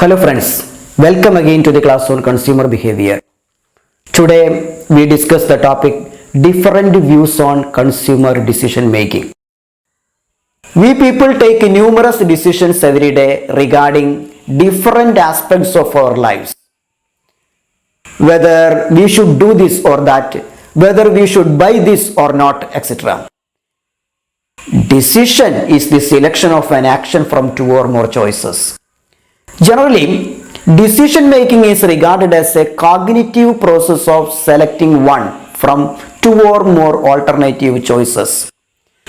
Hello friends, welcome again to the class on consumer behavior. Today we discuss the topic different views on consumer decision making. We people take numerous decisions every day regarding different aspects of our lives. Whether we should do this or that, whether we should buy this or not, etc. Decision is the selection of an action from two or more choices. Generally, decision making is regarded as a cognitive process of selecting one from two or more alternative choices,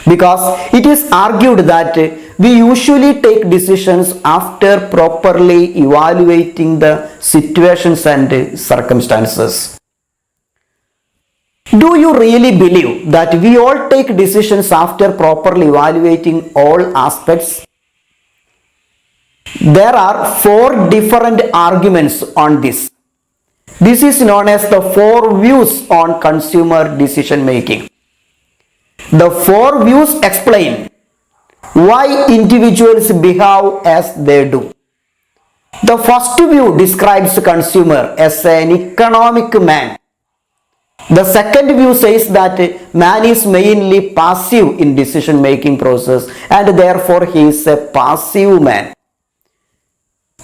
because it is argued that we usually take decisions after properly evaluating the situations and circumstances. Do you really believe that we all take decisions after properly evaluating all aspects? There are four different arguments on this. This is known as the four views on consumer decision making. The four views explain why individuals behave as they do. The first view describes the consumer as an economic man. The second view says that man is mainly passive in decision making process and therefore he is a passive man.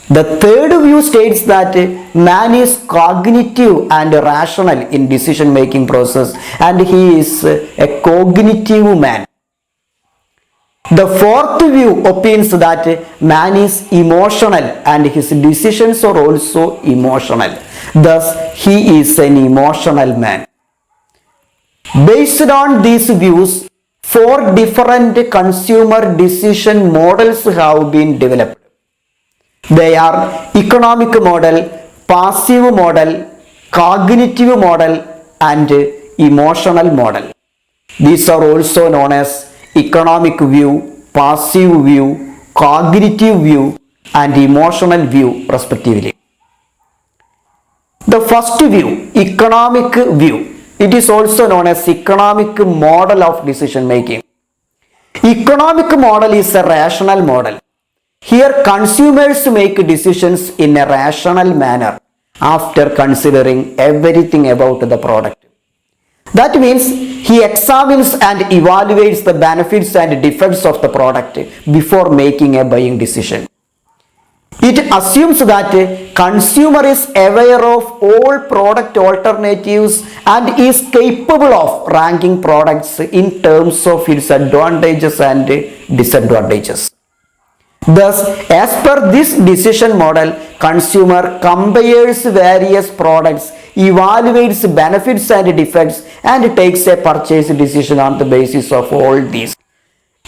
The third view states that man is cognitive and rational in decision making process and he is a cognitive man. The fourth view opines that man is emotional and his decisions are also emotional. Thus, he is an emotional man. Based on these views, four different consumer decision models have been developed. They are economic model, passive model, cognitive model and emotional model. These are also known as economic view, passive view, cognitive view and emotional view respectively. The first view, economic view, it is also known as economic model of decision making. Economic model is a rational model. Here consumers make decisions in a rational manner after considering everything about the product. That means he examines and evaluates the benefits and defects of the product before making a buying decision. It assumes that consumer is aware of all product alternatives and is capable of ranking products in terms of its advantages and disadvantages. Thus, as per this decision model, consumer compares various products, evaluates benefits and defects, and takes a purchase decision on the basis of all these.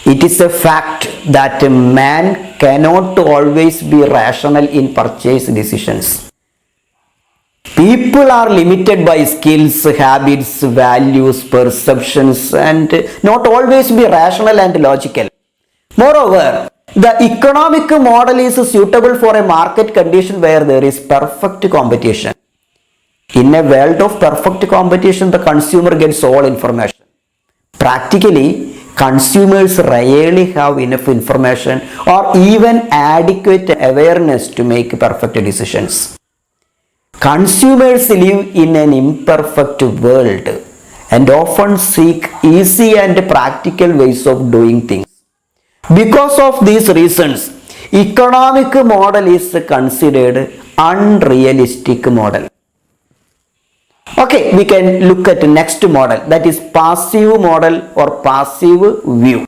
It is a fact that man cannot always be rational in purchase decisions. People are limited by skills, habits, values, perceptions, and not always be rational and logical. Moreover, the economic model is suitable for a market condition where there is perfect competition. In a world of perfect competition, the consumer gets all information. Practically, consumers rarely have enough information or even adequate awareness to make perfect decisions. Consumers live in an imperfect world and often seek easy and practical ways of doing things. Because of these reasons, economic model is considered unrealistic model. Okay, we can look at the next model, that is passive model or passive view.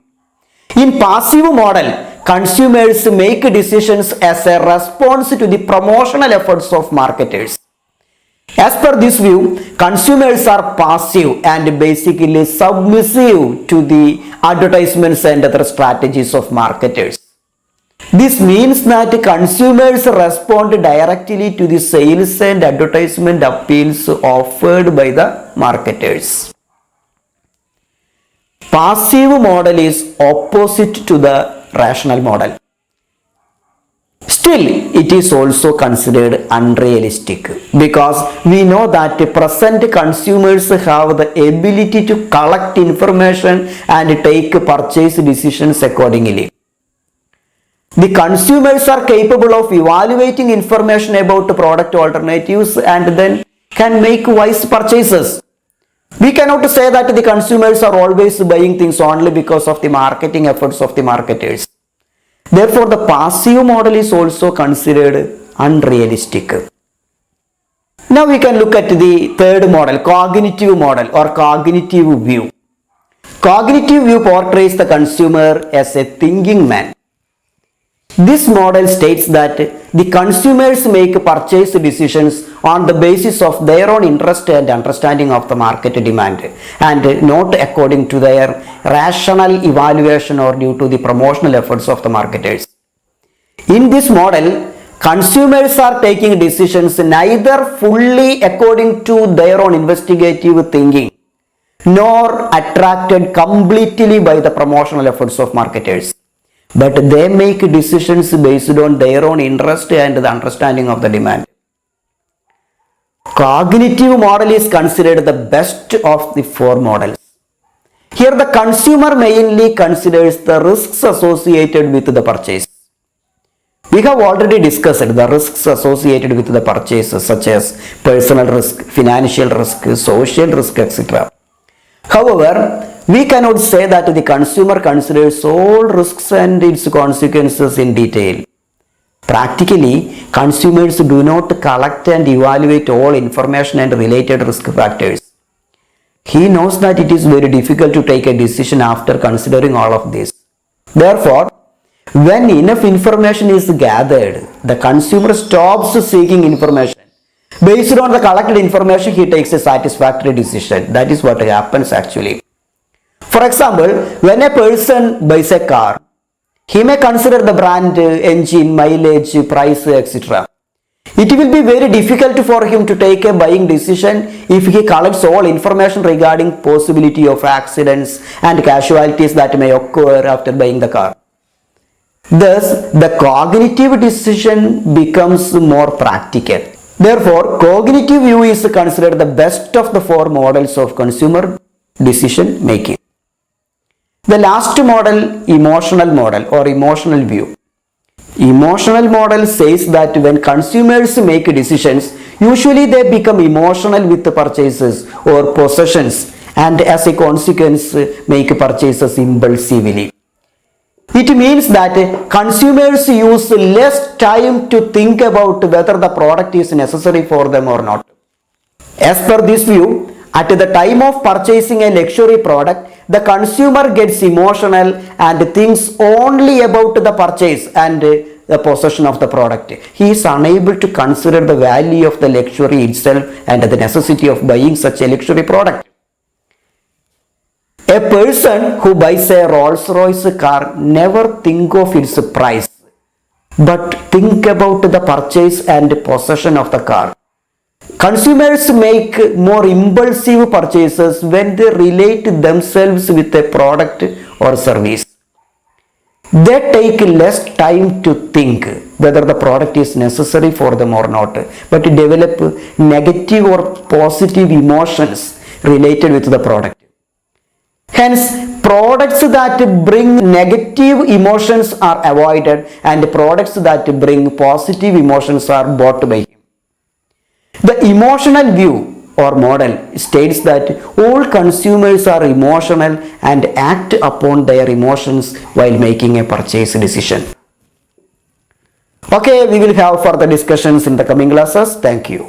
In passive model, consumers make decisions as a response to the promotional efforts of marketers. As per this view, consumers are passive and basically submissive to the advertisements and other strategies of marketers. This means that consumers respond directly to the sales and advertisement appeals offered by the marketers. Passive model is opposite to the rational model. Still, it is also considered unrealistic because we know that present consumers have the ability to collect information and take purchase decisions accordingly. The consumers are capable of evaluating information about product alternatives and then can make wise purchases. We cannot say that the consumers are always buying things only because of the marketing efforts of the marketers. Therefore, the passive model is also considered unrealistic. Now we can look at the third model, cognitive model or cognitive view. Cognitive view portrays the consumer as a thinking man. This model states that the consumers make purchase decisions on the basis of their own interest and understanding of the market demand and not according to their rational evaluation or due to the promotional efforts of the marketers. In this model, consumers are taking decisions neither fully according to their own investigative thinking nor attracted completely by the promotional efforts of marketers. But they make decisions based on their own interest and the understanding of the demand. Cognitive model is considered the best of the four models. Here the consumer mainly considers the risks associated with the purchase. We have already discussed the risks associated with the purchases such as personal risk, financial risk, social risk, etc. However, we cannot say that the consumer considers all risks and its consequences in detail. Practically, consumers do not collect and evaluate all information and related risk factors. He knows that it is very difficult to take a decision after considering all of this. Therefore, when enough information is gathered, the consumer stops seeking information. Based on the collected information, he takes a satisfactory decision. That is what happens actually. For example, when a person buys a car, he may consider the brand, engine, mileage, price, etc. It will be very difficult for him to take a buying decision if he collects all information regarding possibility of accidents and casualties that may occur after buying the car. Thus, the cognitive decision becomes more practical. Therefore, cognitive view is considered the best of the four models of consumer decision making. The last model, emotional model or emotional view. Emotional model says that when consumers make decisions, usually they become emotional with the purchases or possessions and as a consequence make purchases impulsively. It means that consumers use less time to think about whether the product is necessary for them or not. As per this view, at the time of purchasing a luxury product, the consumer gets emotional and thinks only about the purchase and the possession of the product. He is unable to consider the value of the luxury itself and the necessity of buying such a luxury product. A person who buys a Rolls-Royce car never think of its price, but think about the purchase and possession of the car. Consumers make more impulsive purchases when they relate themselves with a product or service. They take less time to think whether the product is necessary for them or not, but develop negative or positive emotions related with the product. Hence, products that bring negative emotions are avoided and products that bring positive emotions are bought by him. The emotional view or model states that all consumers are emotional and act upon their emotions while making a purchase decision. Okay, we will have further discussions in the coming classes. Thank you.